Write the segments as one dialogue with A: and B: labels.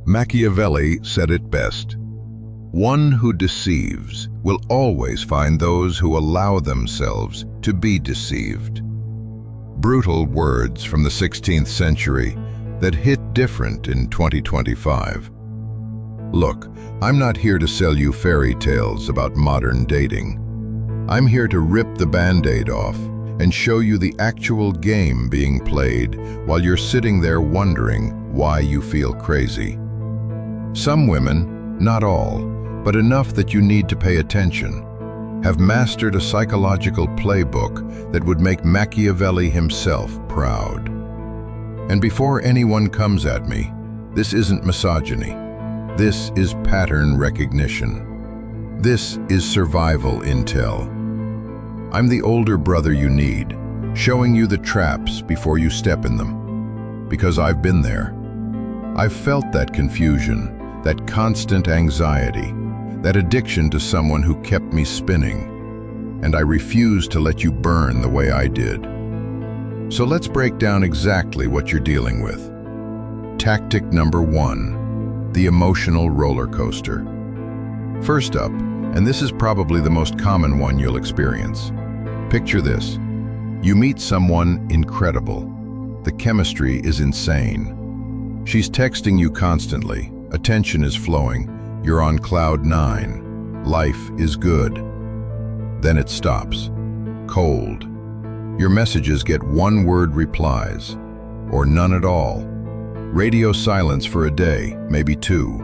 A: Machiavelli said it best. One who deceives will always find those who allow themselves to be deceived. Brutal words from the 16th century that hit different in 2025. Look, I'm not here to sell you fairy tales about modern dating. I'm here to rip the Band-Aid off and show you the actual game being played while you're sitting there wondering why you feel crazy. Some women, not all, but enough that you need to pay attention, have mastered a psychological playbook that would make Machiavelli himself proud. And before anyone comes at me, this isn't misogyny. This is pattern recognition. This is survival intel. I'm the older brother you need, showing you the traps before you step in them. Because I've been there. I've felt that confusion, that constant anxiety, that addiction to someone who kept me spinning, and I refuse to let you burn the way I did. So let's break down exactly what you're dealing with. Tactic number 1, the emotional roller coaster. First up, and this is probably the most common one you'll experience. Picture this. You meet someone incredible. The chemistry is insane. She's texting you constantly. Attention is flowing. You're on cloud 9. Life is good. Then it stops. Cold. Your messages get one-word replies, or none at all. Radio silence for a day, maybe 2.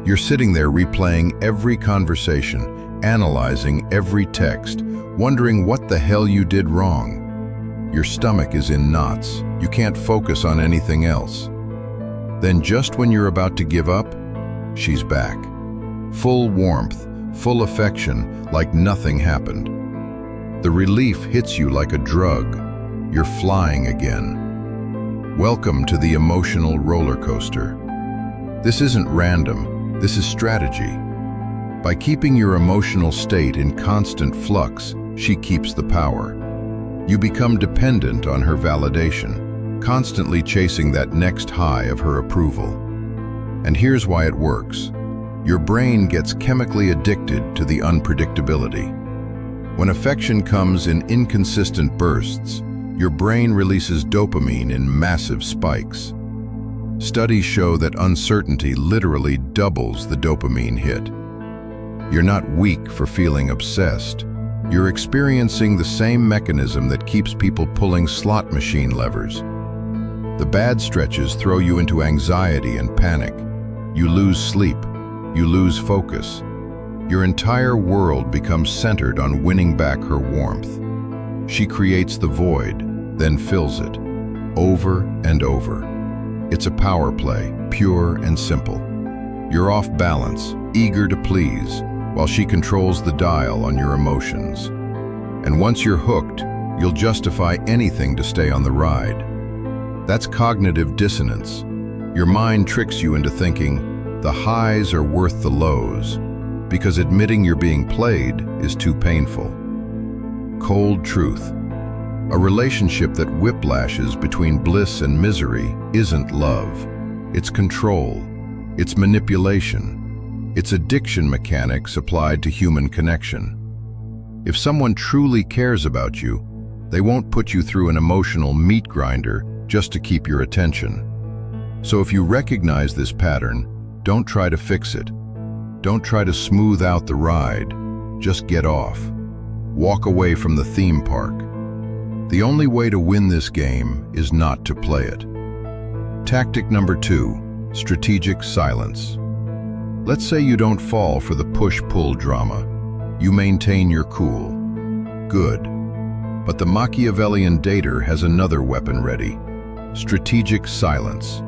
A: You're sitting there replaying every conversation, analyzing every text, wondering what the hell you did wrong. Your stomach is in knots. You can't focus on anything else. Then just when you're about to give up, she's back. Full warmth, full affection, like nothing happened. The relief hits you like a drug. You're flying again. Welcome to the emotional roller coaster. This isn't random, this is strategy. By keeping your emotional state in constant flux, she keeps the power. You become dependent on her validation, constantly chasing that next high of her approval. And here's why it works. Your brain gets chemically addicted to the unpredictability. When affection comes in inconsistent bursts, your brain releases dopamine in massive spikes. Studies show that uncertainty literally doubles the dopamine hit. You're not weak for feeling obsessed. You're experiencing the same mechanism that keeps people pulling slot machine levers. The bad stretches throw you into anxiety and panic. You lose sleep. You lose focus. Your entire world becomes centered on winning back her warmth. She creates the void, then fills it, over and over. It's a power play, pure and simple. You're off balance, eager to please, while she controls the dial on your emotions. And once you're hooked, you'll justify anything to stay on the ride. That's cognitive dissonance. Your mind tricks you into thinking the highs are worth the lows, because admitting you're being played is too painful. Cold truth. A relationship that whiplashes between bliss and misery isn't love. It's control. It's manipulation. It's addiction mechanics applied to human connection. If someone truly cares about you, they won't put you through an emotional meat grinder just to keep your attention. So if you recognize this pattern, don't try to fix it. Don't try to smooth out the ride. Just get off. Walk away from the theme park. The only way to win this game is not to play it. Tactic number 2, strategic silence. Let's say you don't fall for the push-pull drama. You maintain your cool. Good. But the Machiavellian dater has another weapon ready. Strategic silence.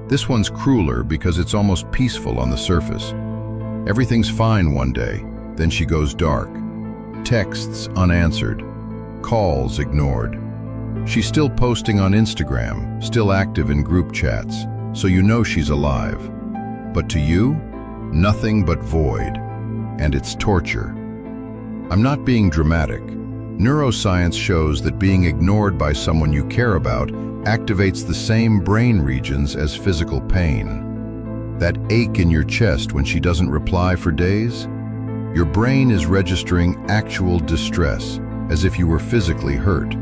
A: This one's crueler because it's almost peaceful on the surface. Everything's fine one day, then she goes dark. Texts unanswered. Calls ignored. She's still posting on Instagram, still active in group chats, so you know she's alive. But to you, nothing but void. And it's torture. I'm not being dramatic. Neuroscience shows that being ignored by someone you care about activates the same brain regions as physical pain. That ache in your chest when she doesn't reply for days? Your brain is registering actual distress, as if you were physically hurt.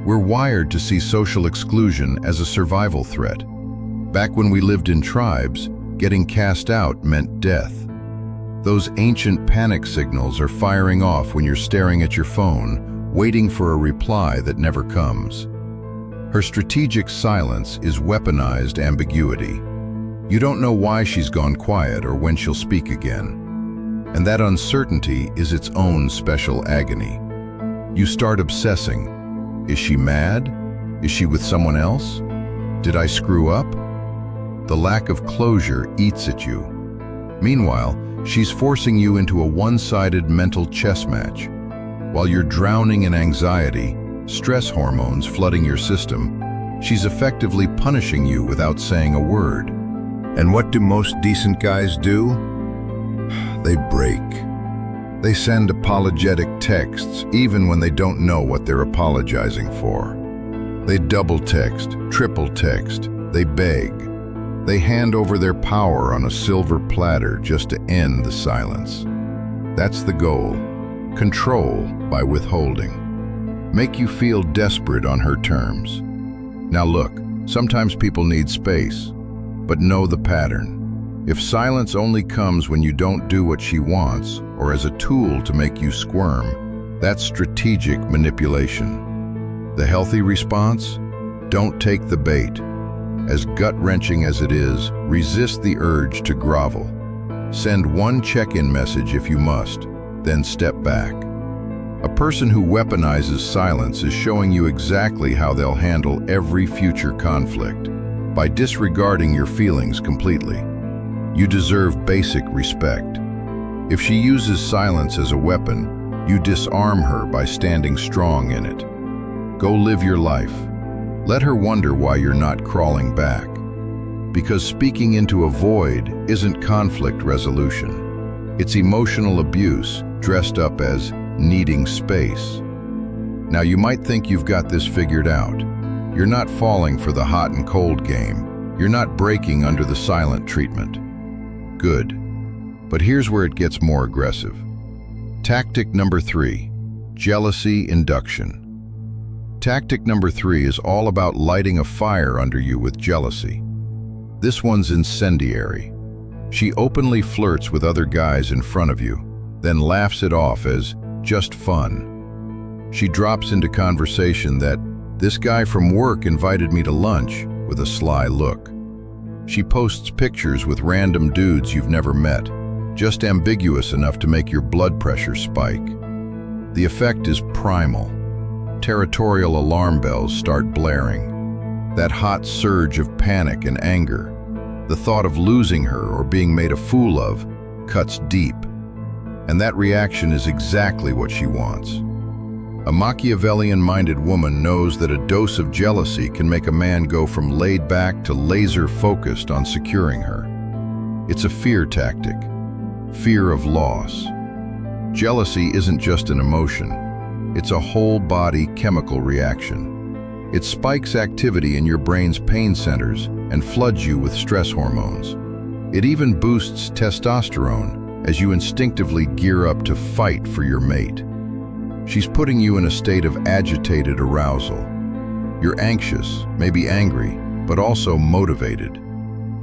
A: We're wired to see social exclusion as a survival threat. Back when we lived in tribes, getting cast out meant death. Those ancient panic signals are firing off when you're staring at your phone, waiting for a reply that never comes. Her strategic silence is weaponized ambiguity. You don't know why she's gone quiet or when she'll speak again. And that uncertainty is its own special agony. You start obsessing. Is she mad? Is she with someone else? Did I screw up? The lack of closure eats at you. Meanwhile, she's forcing you into a one-sided mental chess match. While you're drowning in anxiety, stress hormones flooding your system, she's effectively punishing you without saying a word. And what do most decent guys do? They break. They send apologetic texts even when they don't know what they're apologizing for. They double text, triple text, they beg. They hand over their power on a silver platter just to end the silence. That's the goal. Control by withholding. Make you feel desperate on her terms. Now look, sometimes people need space, but know the pattern. If silence only comes when you don't do what she wants, or as a tool to make you squirm, that's strategic manipulation. The healthy response? Don't take the bait. As gut-wrenching as it is, resist the urge to grovel. Send one check-in message if you must, then step back. A person who weaponizes silence is showing you exactly how they'll handle every future conflict, by disregarding your feelings completely. You deserve basic respect. If she uses silence as a weapon, you disarm her by standing strong in it. Go live your life. Let her wonder why you're not crawling back. Because speaking into a void isn't conflict resolution. It's emotional abuse dressed up as needing space. Now you might think you've got this figured out. You're not falling for the hot and cold game. You're not breaking under the silent treatment. Good. But here's where it gets more aggressive. Tactic number 3, jealousy induction. Tactic number 3 is all about lighting a fire under you with jealousy. This one's incendiary. She openly flirts with other guys in front of you, then laughs it off as just fun. She drops into conversation that, "This guy from work invited me to lunch," with a sly look. She posts pictures with random dudes you've never met, just ambiguous enough to make your blood pressure spike. The effect is primal. Territorial alarm bells start blaring. That hot surge of panic and anger, the thought of losing her or being made a fool of, cuts deep. And that reaction is exactly what she wants. A Machiavellian-minded woman knows that a dose of jealousy can make a man go from laid back to laser-focused on securing her. It's a fear tactic, fear of loss. Jealousy isn't just an emotion, it's a whole-body chemical reaction. It spikes activity in your brain's pain centers and floods you with stress hormones. It even boosts testosterone as you instinctively gear up to fight for your mate. She's putting you in a state of agitated arousal. You're anxious, maybe angry, but also motivated.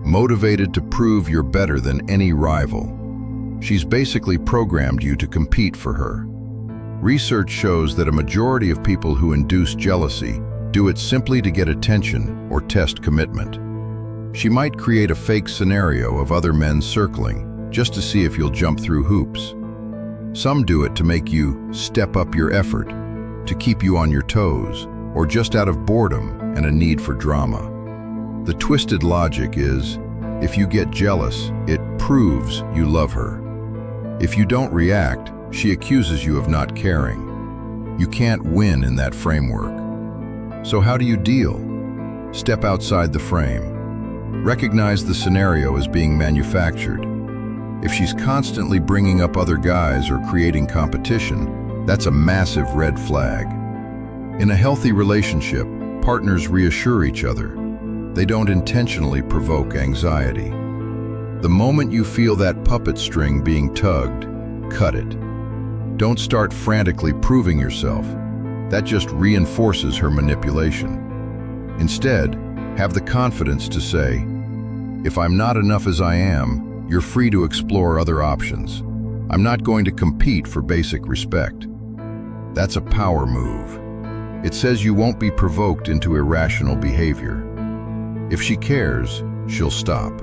A: Motivated to prove you're better than any rival. She's basically programmed you to compete for her. Research shows that a majority of people who induce jealousy do it simply to get attention or test commitment. She might create a fake scenario of other men circling, just to see if you'll jump through hoops. Some do it to make you step up your effort, to keep you on your toes, or just out of boredom and a need for drama. The twisted logic is, if you get jealous, it proves you love her. If you don't react, she accuses you of not caring. You can't win in that framework. So how do you deal? Step outside the frame. Recognize the scenario as being manufactured. If she's constantly bringing up other guys or creating competition, that's a massive red flag. In a healthy relationship, partners reassure each other. They don't intentionally provoke anxiety. The moment you feel that puppet string being tugged, cut it. Don't start frantically proving yourself. That just reinforces her manipulation. Instead, have the confidence to say, "If I'm not enough as I am, you're free to explore other options. I'm not going to compete for basic respect." That's a power move. It says you won't be provoked into irrational behavior. If she cares, she'll stop.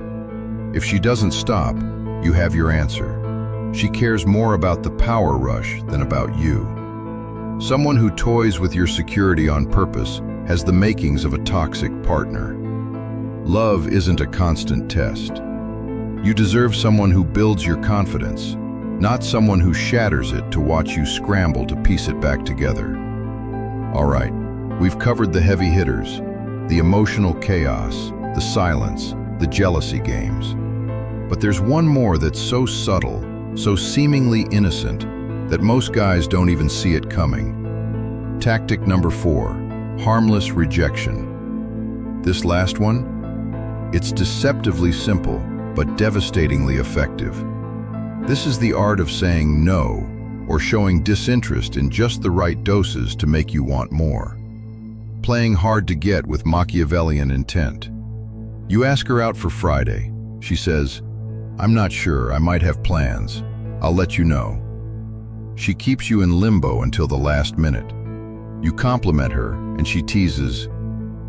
A: If she doesn't stop, you have your answer. She cares more about the power rush than about you. Someone who toys with your security on purpose has the makings of a toxic partner. Love isn't a constant test. You deserve someone who builds your confidence, not someone who shatters it to watch you scramble to piece it back together. All right, we've covered the heavy hitters, the emotional chaos, the silence, the jealousy games. But there's one more that's so subtle, so seemingly innocent, that most guys don't even see it coming. Tactic number 4, harmless rejection. This last one? It's deceptively simple, but devastatingly effective. This is the art of saying no, or showing disinterest in just the right doses to make you want more. Playing hard to get with Machiavellian intent. You ask her out for Friday. She says, "I'm not sure, I might have plans. I'll let you know." She keeps you in limbo until the last minute. You compliment her, and she teases,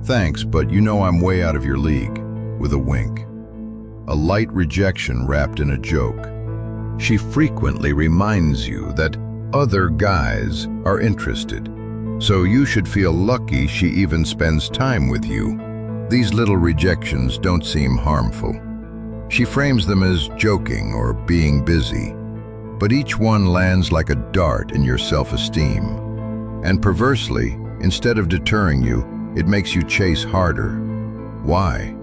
A: "Thanks, but you know I'm way out of your league," with a wink. A light rejection wrapped in a joke. She frequently reminds you that other guys are interested, so you should feel lucky she even spends time with you. These little rejections don't seem harmful. She frames them as joking or being busy, but each one lands like a dart in your self-esteem. And perversely, instead of deterring you, it makes you chase harder. Why?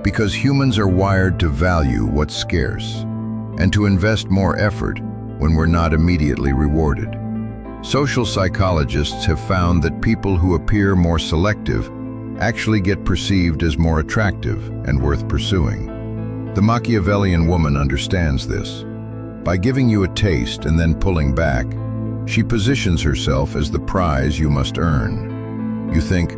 A: Because humans are wired to value what's scarce, and to invest more effort when we're not immediately rewarded. Social psychologists have found that people who appear more selective actually get perceived as more attractive and worth pursuing. The Machiavellian woman understands this. By giving you a taste and then pulling back, she positions herself as the prize you must earn. You think,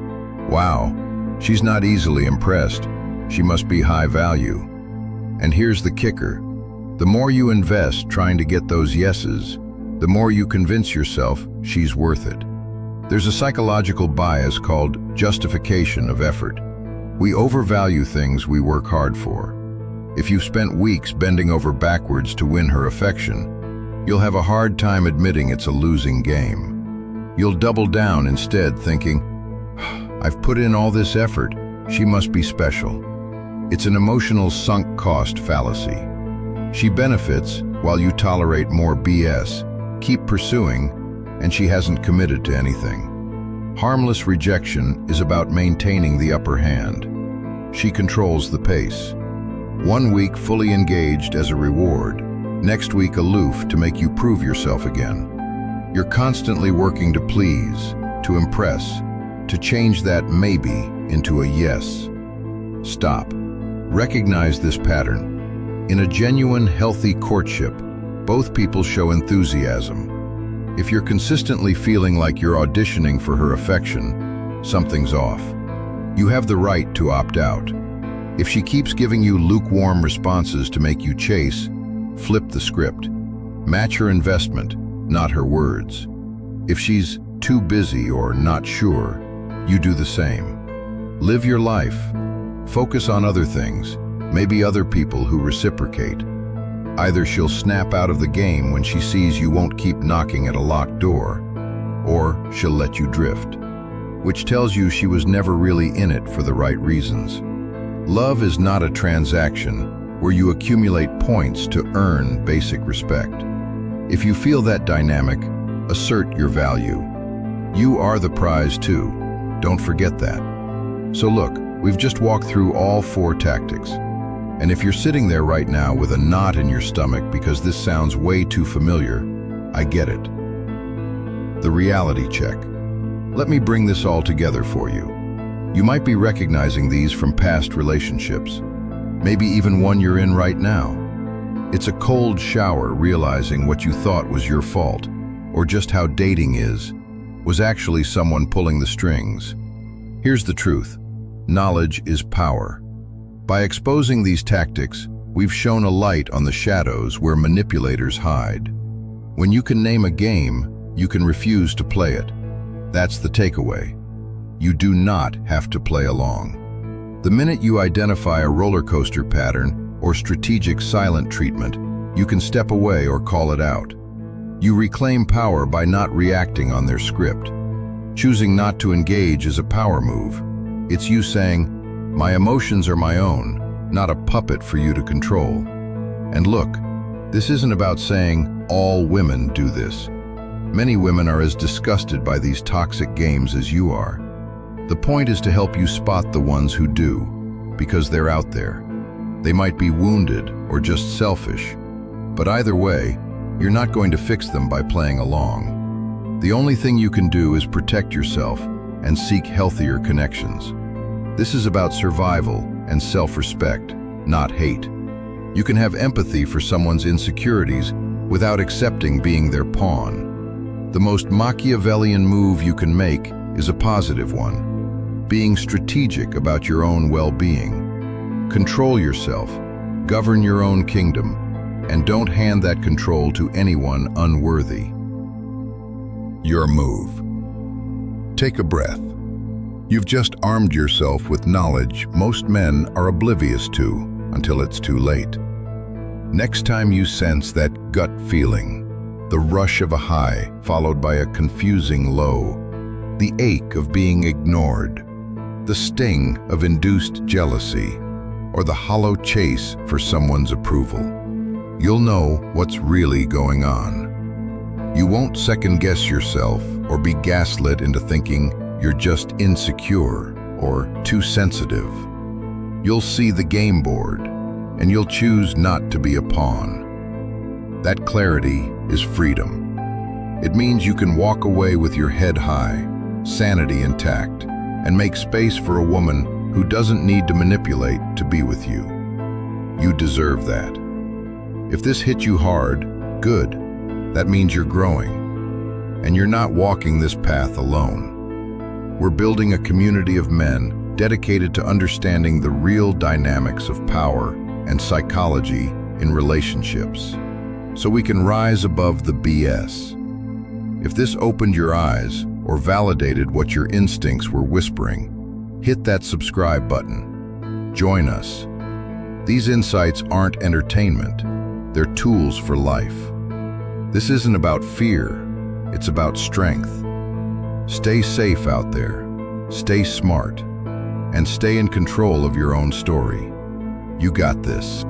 A: "Wow, she's not easily impressed. She must be high value." And here's the kicker. The more you invest trying to get those yeses, the more you convince yourself she's worth it. There's a psychological bias called justification of effort. We overvalue things we work hard for. If you've spent weeks bending over backwards to win her affection, you'll have a hard time admitting it's a losing game. You'll double down instead, thinking, "I've put in all this effort, she must be special." It's an emotional sunk cost fallacy. She benefits while you tolerate more BS, keep pursuing, and she hasn't committed to anything. Harmless rejection is about maintaining the upper hand. She controls the pace. One week fully engaged as a reward, next week aloof to make you prove yourself again. You're constantly working to please, to impress, to change that maybe into a yes. Stop. Recognize this pattern. In a genuine, healthy courtship, both people show enthusiasm. If you're consistently feeling like you're auditioning for her affection, something's off. You have the right to opt out. If she keeps giving you lukewarm responses to make you chase, flip the script. Match her investment, not her words. If she's too busy or not sure, you do the same. Live your life. Focus on other things, maybe other people who reciprocate. Either she'll snap out of the game when she sees you won't keep knocking at a locked door, or she'll let you drift, which tells you she was never really in it for the right reasons. Love is not a transaction where you accumulate points to earn basic respect. If you feel that dynamic, assert your value. You are the prize too. Don't forget that. So look, we've just walked through all 4 tactics. And if you're sitting there right now with a knot in your stomach because this sounds way too familiar, I get it. The reality check. Let me bring this all together for you. You might be recognizing these from past relationships. maybe even one you're in right now. It's a cold shower realizing what you thought was your fault, or just how dating is, was actually someone pulling the strings. Here's the truth. Knowledge is power. By exposing these tactics, we've shone a light on the shadows where manipulators hide. When you can name a game, you can refuse to play it. That's the takeaway. You do not have to play along. The minute you identify a roller coaster pattern or strategic silent treatment, you can step away or call it out. You reclaim power by not reacting on their script. Choosing not to engage is a power move. It's you saying, "My emotions are my own, not a puppet for you to control." And look, this isn't about saying all women do this. Many women are as disgusted by these toxic games as you are. The point is to help you spot the ones who do, because they're out there. They might be wounded or just selfish, but either way, you're not going to fix them by playing along. The only thing you can do is protect yourself and seek healthier connections. This is about survival and self-respect, not hate. You can have empathy for someone's insecurities without accepting being their pawn. The most Machiavellian move you can make is a positive one. Being strategic about your own well-being. Control yourself, govern your own kingdom, and don't hand that control to anyone unworthy. Your move. Take a breath. You've just armed yourself with knowledge most men are oblivious to until it's too late. Next time you sense that gut feeling, the rush of a high followed by a confusing low, the ache of being ignored, the sting of induced jealousy, or the hollow chase for someone's approval, you'll know what's really going on. You won't second-guess yourself or be gaslit into thinking you're just insecure or too sensitive. You'll see the game board, and you'll choose not to be a pawn. That clarity is freedom. It means you can walk away with your head high, sanity intact, and make space for a woman who doesn't need to manipulate to be with you. You deserve that. If this hit you hard, good. That means you're growing. And you're not walking this path alone. We're building a community of men dedicated to understanding the real dynamics of power and psychology in relationships, so we can rise above the BS. If this opened your eyes or validated what your instincts were whispering, hit that subscribe button. Join us. These insights aren't entertainment, they're tools for life. This isn't about fear, it's about strength. Stay safe out there, stay smart, and stay in control of your own story. You got this.